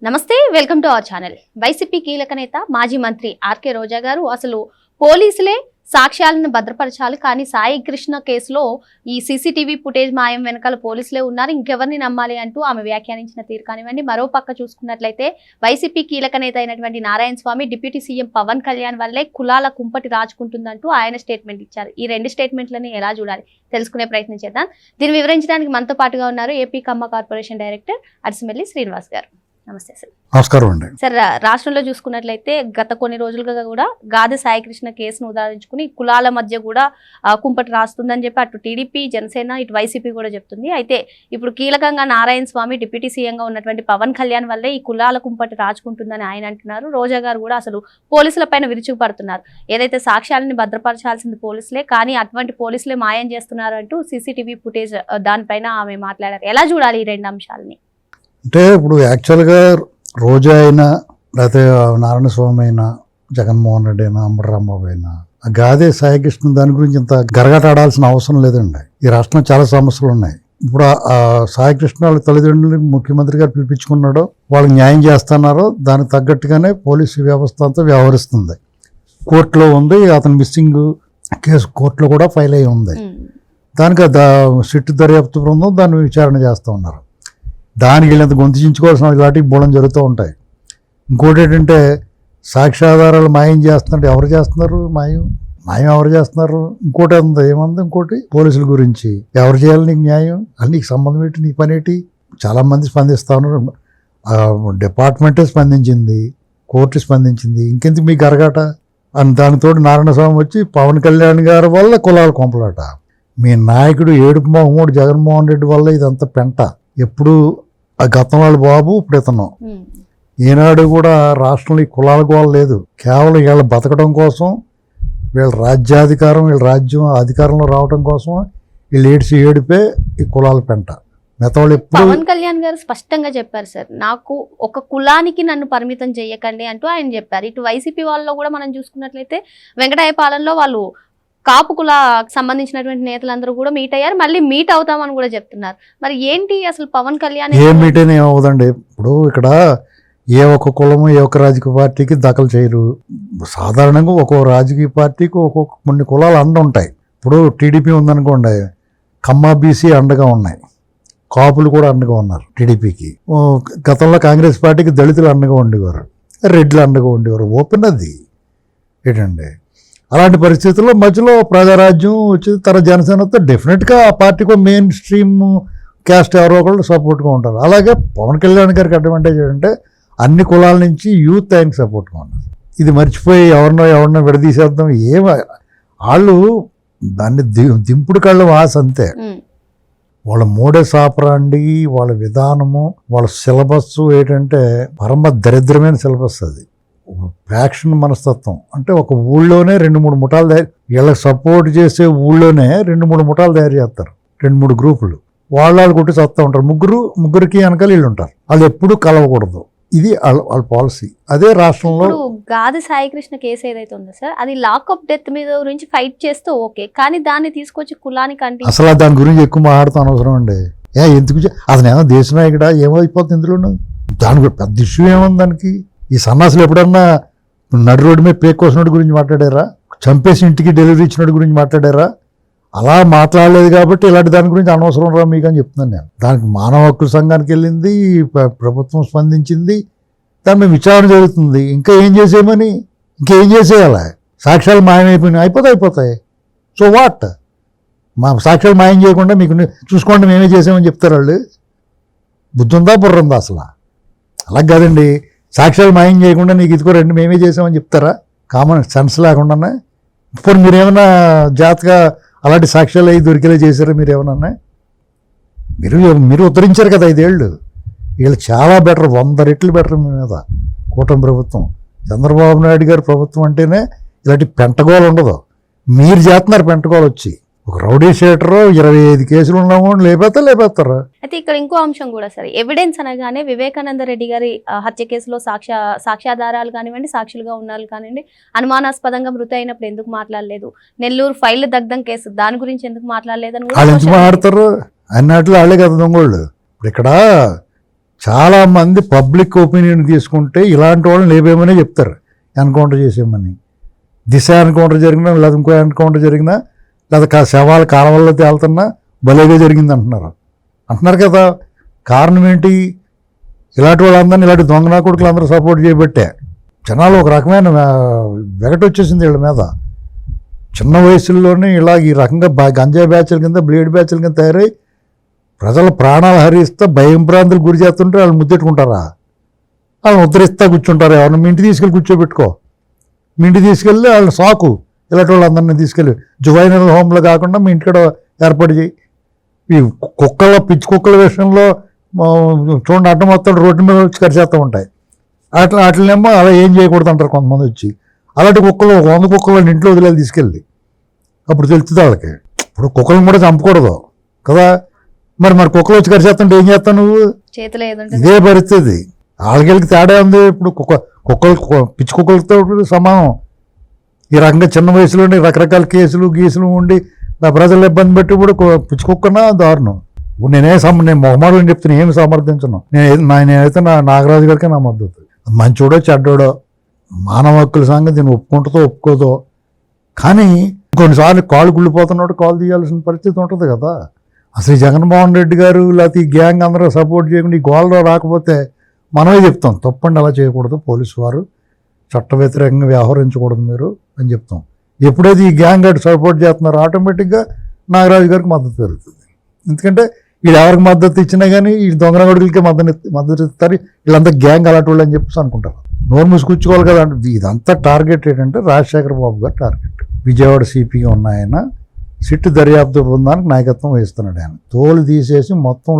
నమస్తే, welcome to our channel. YCP కీలక నేత మాజీ మంత్రి ఆర్కే రోజా గారు అసలు పోలీసులే సాక్ష్యాలను భద్రపరచాలి, కానీ సాయి కృష్ణ కేసులో ఈ సీసీటీవీ ఫుటేజ్ మాయం వెనకాల పోలీసులే ఉన్నారు, ఇంకెవరిని నమ్మాలి అంటూ ఆమె వ్యాఖ్యానించిన తీరు కానివ్వండి. మరో పక్క చూసుకున్నట్లయితే వైసీపీ కీలక నేత అయినటువంటి నారాయణ స్వామి డిప్యూటీ సీఎం పవన్ కళ్యాణ్ వల్లే కులాల కుంపటి రాజుకుంటుందంటూ ఆయన స్టేట్మెంట్ ఇచ్చారు. ఈ రెండు స్టేట్మెంట్లని ఎలా చూడాలి తెలుసుకునే ప్రయత్నం చేద్దాం. దీన్ని వివరించడానికి మనతో పాటుగా ఉన్నారు ఏపీ కమ్మ కార్పొరేషన్ డైరెక్టర్ అరిసిమెల్లి శ్రీనివాస్ గారు. నమస్తే సార్. నమస్కారం అండి. సార్, రాష్ట్రంలో చూసుకున్నట్లయితే గత కొన్ని రోజులుగా కూడా గాదె సాయికృష్ణ కేసును ఉదాహరించుకుని కులాల మధ్య కూడా కుంపటి రాస్తుందని చెప్పి అటు టీడీపీ, జనసేన, ఇటు వైసీపీ కూడా చెప్తుంది. అయితే ఇప్పుడు కీలకంగా నారాయణ స్వామి డిప్యూటీ సీఎంగా ఉన్నటువంటి పవన్ కళ్యాణ్ వల్లే ఈ కులాల కుంపటి రాజుకుంటుందని ఆయన అంటున్నారు. రోజా గారు కూడా అసలు పోలీసుల పైన విరుచుకుపడుతున్నారు. ఏదైతే సాక్ష్యాలని భద్రపరచాల్సింది పోలీసులే, కానీ అటువంటి పోలీసులే మాయం చేస్తున్నారు అంటూ సీసీటీవీ ఫుటేజ్ దానిపైన ఆమె మాట్లాడారు. ఎలా చూడాలి ఈ రెండు అంశాలని? అంటే ఇప్పుడు యాక్చువల్గా రోజా అయినా, లేకపోతే నారాయణ స్వామి అయినా, జగన్మోహన్ రెడ్డి అయినా, అంబటరాంబాబు అయినా, ఆ గాదే సాయికృష్ణ దాని గురించి ఇంత గరగటాడాల్సిన అవసరం లేదండి. ఈ రాష్ట్రంలో చాలా సమస్యలు ఉన్నాయి. ఇప్పుడు ఆ సాయికృష్ణ వాళ్ళ తల్లిదండ్రులు ముఖ్యమంత్రి గారు పిలిపించుకున్నాడో, వాళ్ళకి న్యాయం చేస్తున్నారో దానికి తగ్గట్టుగానే పోలీసు వ్యవస్థ అంతా వ్యవహరిస్తుంది. కోర్టులో ఉంది, అతను మిస్సింగ్ కేసు కోర్టులో కూడా ఫైల్ అయి ఉంది. దానికి సిట్టు దర్యాప్తు బృందం దాన్ని విచారణ చేస్తూ ఉన్నారు. దానికి వీళ్ళంత గొంతుచించుకోవాల్సిన వాటికి బోళం జరుగుతూ ఉంటాయి. ఇంకోటి ఏంటంటే సాక్ష్యాధారాలు మాయం చేస్తున్నారు. ఎవరు చేస్తున్నారు మాయం ఎవరు చేస్తున్నారు? ఇంకోటి అంత ఏముంది, ఇంకోటి పోలీసుల గురించి ఎవరు చేయాలి నీకు న్యాయం, అని నీకు సంబంధం ఏంటి, నీ పని ఏంటి? చాలామంది స్పందిస్తూ ఉన్నారు. డిపార్ట్మెంటే స్పందించింది, కోర్టు స్పందించింది, ఇంకెందుకు మీకు అరగాట అని. దానితో నారాయణ స్వామి వచ్చి పవన్ కళ్యాణ్ గారి వల్ల కులాల కొంపలాట, మీ నాయకుడు ఏడుపు మొహమ్మడు జగన్మోహన్ రెడ్డి వల్ల ఇదంతా పెంట. ఎప్పుడు ఆ గతం వాళ్ళ బాబు, ఇప్పుడు ఇతను. ఈనాడు కూడా రాష్ట్రంలో ఈ కులాల గోళ లేదు. కేవలం వీళ్ళ బతకడం కోసం, వీళ్ళ రాజ్యాధికారం, వీళ్ళ రాజ్యం అధికారంలో రావడం కోసం వీళ్ళు ఏడిపే ఈ కులాల పెంట. మిగతావాళ్ళు ఎప్పుడు పవన్ కళ్యాణ్ గారు స్పష్టంగా చెప్పారు సార్, నాకు ఒక కులానికి నన్ను పరిమితం చేయకండి అంటూ ఆయన చెప్పారు. ఇటు వైసీపీ వాళ్ళలో కూడా మనం చూసుకున్నట్లయితే వెంకటాయపాలెంలో వాళ్ళు కాపు కుల సంబంధించినటువంటి నేతలందరూ కూడా మీట్ అయ్యారు, మళ్ళీ మీట్ అవుతామని కూడా చెప్తున్నారు. మరి ఏంటి అసలు పవన్ కళ్యాణ్ ఏం మీట్ అయినా ఏమవుదండి? ఇప్పుడు ఇక్కడ ఏ ఒక్క కులము ఏ ఒక్క రాజకీయ పార్టీకి దఖలు చేయరు. సాధారణంగా ఒక్కొక్క రాజకీయ పార్టీకి ఒక్కొక్క కొన్ని కులాలు అండ ఉంటాయి. ఇప్పుడు టీడీపీ ఉందనుకోండి, కమ్మ బీసీ అండగా ఉన్నాయి, కాపులు కూడా అండగా ఉన్నారు టీడీపీకి. గతంలో కాంగ్రెస్ పార్టీకి దళితులు అండగా ఉండేవారు, రెడ్లు అండగా ఉండేవారు. ఓపెన్ అది ఏంటండి. అలాంటి పరిస్థితుల్లో మధ్యలో ప్రజారాజ్యం వచ్చి తర్వాత జనసేన వస్తే డెఫినెట్గా ఆ పార్టీకి మెయిన్ స్ట్రీమ్ క్యాస్ట్ ఎవరో ఒకళ్ళు సపోర్ట్గా ఉంటారు. అలాగే పవన్ కళ్యాణ్ గారికి అడ్వాంటేజ్ ఏంటంటే అన్ని కులాల నుంచి యూత్ ఆయనకి సపోర్ట్గా ఉన్నారు. ఇది మర్చిపోయి ఎవరినో విడదీసేద్దాం వాళ్ళు దాన్ని దింపుడు కళ్ళు వాస అంతే. వాళ్ళ మోడస్ ఆపరాండి, వాళ్ళ విధానము, వాళ్ళ సిలబస్ ఏంటంటే పరమ దరిద్రమైన సిలబస్. అది ఫ్యాక్షన్ మనస్తత్వం. అంటే ఒక ఊళ్ళోనే 2-3 ముఠాలు వీళ్ళకి సపోర్ట్ చేసే ఊళ్ళోనే 2-3 ముఠాలు తయారు చేస్తారు, 2-3 గ్రూపులు. వాళ్ళు కొట్టి చస్తా ఉంటారు. ముగ్గురికి వెనకాల వీళ్ళు ఉంటారు. వాళ్ళు ఎప్పుడు కలవకూడదు. ఇది వాళ్ళ పాలసీ. అదే రాష్ట్రంలో గాదె సాయికృష్ణ కేసు ఏదైతే ఉందో సార్, అది లాకప్ డెత్ మీద గురించి ఫైట్ చేస్తూ ఓకే, కానీ దాన్ని తీసుకొచ్చి కులానికి అంటే అసలు దాని గురించి ఎక్కువ మాట్లాడుతూ అనవసరం అండి. ఎందుకు అతను ఏమో దేశ నాయకుడా, ఏమైపోతుంది ఇందులో? దాని పెద్ద ఇష్యూ ఏముంది దానికి? ఈ సన్నాసులు ఎప్పుడన్నా నడి రోడ్డు మీద పేక్ కోసినోడి గురించి మాట్లాడారా? చంపేసి ఇంటికి డెలివరీ ఇచ్చినోడి గురించి మాట్లాడారా? అలా మాట్లాడలేదు కాబట్టి ఇలాంటి దాని గురించి అనవసరం రా మీకు అని చెప్తున్నాను నేను. దానికి మానవ హక్కుల సంఘానికి వెళ్ళింది, ప్రభుత్వం స్పందించింది, దాని మీద విచారణ జరుగుతుంది. ఇంకేం చేసేయాలి? సాక్ష్యాలు మాయమైపోయినాయి, అయిపోతాయి. So what? మా సాక్ష్యాలు మాయం చేయకుండా మీకు చూసుకోండి మేమే చేసామని చెప్తారు వాళ్ళు. బుద్ధి ఉందా, బుర్ర ఉందా అసలు? అలా కాదండి. సాక్ష్యాలు మాయం చేయకుండా నీకు ఇదిగో రెండు మేమే చేసామని చెప్తారా? కామన్ సెన్స్ లేకుండా. ఇప్పుడు మీరేమన్నా జాగ్రత్తగా అలాంటి సాక్ష్యాలు అవి దొరికేలా చేశారా? మీరేమన్నా మీరు ఉత్తరించారు కదా 5 ఏళ్ళు. వీళ్ళు చాలా బెటర్, 100 రెట్లు బెటర్ మీ మీద కూటమి ప్రభుత్వం. చంద్రబాబు నాయుడు గారి ప్రభుత్వం అంటేనే ఇలాంటి పెంటగోలు ఉండదు. మీరు చేస్తున్నారు పెంటగోలు వచ్చి. ఒక రౌడీ షీటర్ 25 కేసులు ఉన్నాము లేపేస్తారు. అయితే ఇక్కడ ఇంకో అంశం కూడా సరే, ఎవిడెన్స్ అనగానే వివేకానంద రెడ్డి గారి హత్య కేసులో సాక్ష్యాధారాలు కానివ్వండి, సాక్షులుగా ఉన్నారు కానివ్వండి, అనుమానాస్పదంగా మృతి అయినప్పుడు ఎందుకు మాట్లాడలేదు? నెల్లూరు ఫైల్ దగ్ధం కేసు, దాని గురించి ఎందుకు మాట్లాడలేదు అని వాళ్ళు ఎందుకు మాట్లాడతారు? అన్నట్లు వాళ్ళే కదా దొంగోళ్ళు. ఇప్పుడు ఇక్కడ చాలామంది పబ్లిక్ ఒపీనియన్ తీసుకుంటే ఇలాంటి వాళ్ళని లేవేమనే చెప్తారు ఎన్కౌంటర్ చేసేమని. దిశ ఎన్కౌంటర్ జరిగినా లేదా ఇంకో ఎన్కౌంటర్ జరిగినా లేదా శవాలు కాలవల్లో తేలుతున్నా భలేగా జరిగింది అంటున్నారు కదా. కారణం ఏంటి? ఇలాంటి వాళ్ళందరినీ ఇలాంటి దొంగనా కొడుకులు అందరూ సపోర్ట్ చేయబట్టే జనాలు ఒక రకమైన వెగట వచ్చేసింది వీళ్ళ మీద. చిన్న వయసుల్లోనే ఇలా ఈ రకంగా గంజాయి బ్యాచ్ల కింద బ్లేడ్ బ్యాచ్ల కింద తయారై ప్రజల ప్రాణాలు హరిస్తా భయం భ్రాంతులు గురి చేస్తుంటే వాళ్ళు ముద్దెట్టుకుంటారా? వాళ్ళని ఉద్ధరిస్తా కూర్చుంటారు. ఎవరిని మీ ఇంటికి తీసుకెళ్ళి కూర్చోబెట్టుకో, మీ ఇంటికి తీసుకెళ్ళి వాళ్ళని సాకు. ఇలాంటి వాళ్ళందరినీ తీసుకెళ్ళి జువైనల్ హోమ్లో కాకుండా మీ ఇంటికాడ ఏర్పాటు చేయి. ఈ పిచ్చి కుక్కల విషయంలో చూడండి అడ్డం మొత్తం రోడ్డు మీద వచ్చి కరిచేస్తూ ఉంటాయి. వాటినేమో అలా ఏం చేయకూడదు అంటారు కొంతమంది వచ్చి. అలాంటి కుక్కలు 100 కుక్కలు ఇంట్లో వదిలేదు తీసుకెళ్ళి, అప్పుడు తెలుస్తుంది వాళ్ళకి. ఇప్పుడు కుక్కలను కూడా చంపకూడదు కదా. మరి కుక్కలు వచ్చి కరిచేస్తుంటే ఏం చేస్తావు నువ్వు? చేతిలో ఇదే పరిస్థితి. వాళ్ళకి తేడా ఉంది. ఇప్పుడు కుక్కలు పిచ్చి కుక్కలతో సమానం. ఈ రకంగా చిన్న వయసులోనే రకరకాల కేసులు గీసులు ఉండి ప్రజలు ఇబ్బంది పెట్టి ఇప్పుడు పిచ్చి కుక్కనా దారుణం. ఇప్పుడు నేను మొహమాటం చెప్తున్నా, ఏమి సమర్థించను. నేనైతే నాగరాజు గారికి నా మద్దతు. మంచోడో చెడ్డోడో మానవ హక్కుల సంగతి దీన్ని ఒప్పుకుంటుందో ఒప్పుకోదో, కానీ కొన్నిసార్లు కాళ్ళు కుళ్ళిపోతున్నాడు కాలు తీయాల్సిన పరిస్థితి ఉంటుంది కదా. అసలు జగన్మోహన్ రెడ్డి గారు లేకపోతే ఈ గ్యాంగ్ అందరూ సపోర్ట్ చేయకుండా ఈ గోల్లో రాకపోతే మనమే చెప్తాం తప్పండి, అలా చేయకూడదు, పోలీసు వారు చట్ట వ్యతిరేకంగా వ్యవహరించకూడదు మీరు అని చెప్తాం. ఎప్పుడైతే ఈ గ్యాంగ్ అటు సపోర్ట్ చేస్తున్నారో ఆటోమేటిక్గా నాగరాజు గారికి మద్దతు పెరుగుతుంది. ఎందుకంటే వీళ్ళు ఎవరికి మద్దతు ఇచ్చినా కానీ ఈ దొంగన కొడుకులకే మద్దతు ఇస్తారు, వీళ్ళంతా గ్యాంగ్ అలాంటి వాళ్ళు అని చెప్పేసి అనుకుంటారు. నోరు మూసుకూర్చుకోవాలి కదా. ఇదంతా టార్గెట్ ఏంటంటే రాజశేఖర బాబు గారు టార్గెట్. విజయవాడ సిపిగా ఉన్న ఆయన సిట్టు దర్యాప్తు బృందానికి నాయకత్వం వహిస్తున్నాడు. ఆయన తోలు తీసేసి మొత్తం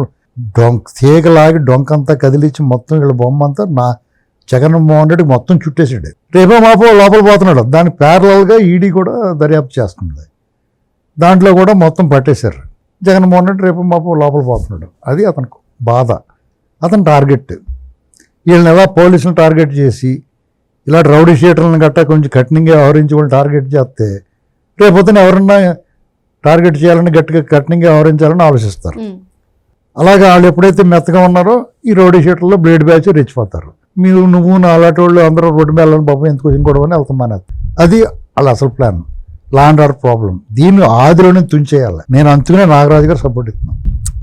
తీగలాగి డొంకంతా కదిలించి మొత్తం వీళ్ళ బొమ్మ అంతా జగన్మోహన్ రెడ్డి మొత్తం చుట్టేసాడు. రేపో మాపో లోపల పోతున్నాడు. దానికి ప్యారలల్గా ఈడీ కూడా దర్యాప్తు చేస్తుంది. దాంట్లో కూడా మొత్తం పట్టేశారు. జగన్మోహన్ రెడ్డి రేపు మాపో లోపల పోతున్నాడు. అది అతనికి బాధ, అతని టార్గెట్. వీళ్ళని ఎలా పోలీసులను టార్గెట్ చేసి ఇలా రౌడీ షీటర్లను గట్టా కొంచెం కఠినంగా వ్యవహరించి వాళ్ళు టార్గెట్ చేస్తే రేపొద్దున ఎవరన్నా టార్గెట్ చేయాలని గట్టిగా కఠినంగా వ్యవహరించాలని ఆలోచిస్తారు. అలాగే వాళ్ళు ఎప్పుడైతే మెత్తగా ఉన్నారో ఈ రౌడీ షీటర్లో బ్లేడ్ బ్యాచ్ రెచ్చిపోతారు. నువ్వు నా అలాంటి వాళ్ళు అందరూ రోడ్డు మీద వెళ్ళని పాపం ఎందుకు ఇంకోవడం వెళ్తామని. అది వాళ్ళ అసలు plan. Law and order problem. దీన్ని ఆదిలోనే తుంచేయాలి. నేను అందుకనే నాగరాజు గారు సపోర్ట్ ఇస్తున్నాను.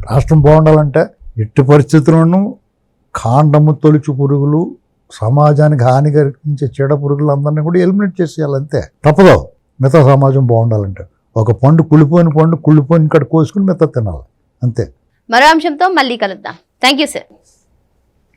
రాష్ట్రం బాగుండాలంటే ఎట్టి పరిస్థితుల్లోనూ కాండము తొలుచు పురుగులు, సమాజానికి హాని కలిగించే చెడ పురుగులందరినీ కూడా ఎలిమినేట్ చేసేయాలి. అంతే, తప్పదు. మిగతా సమాజం బాగుండాలంటే ఒక పండు కుళ్ళిపోయిన ఇక్కడ కోసుకుని మిగతా తినాలి. అంతే. మరో అంశంతో మళ్ళీ కలుద్దాం. Thank you sir.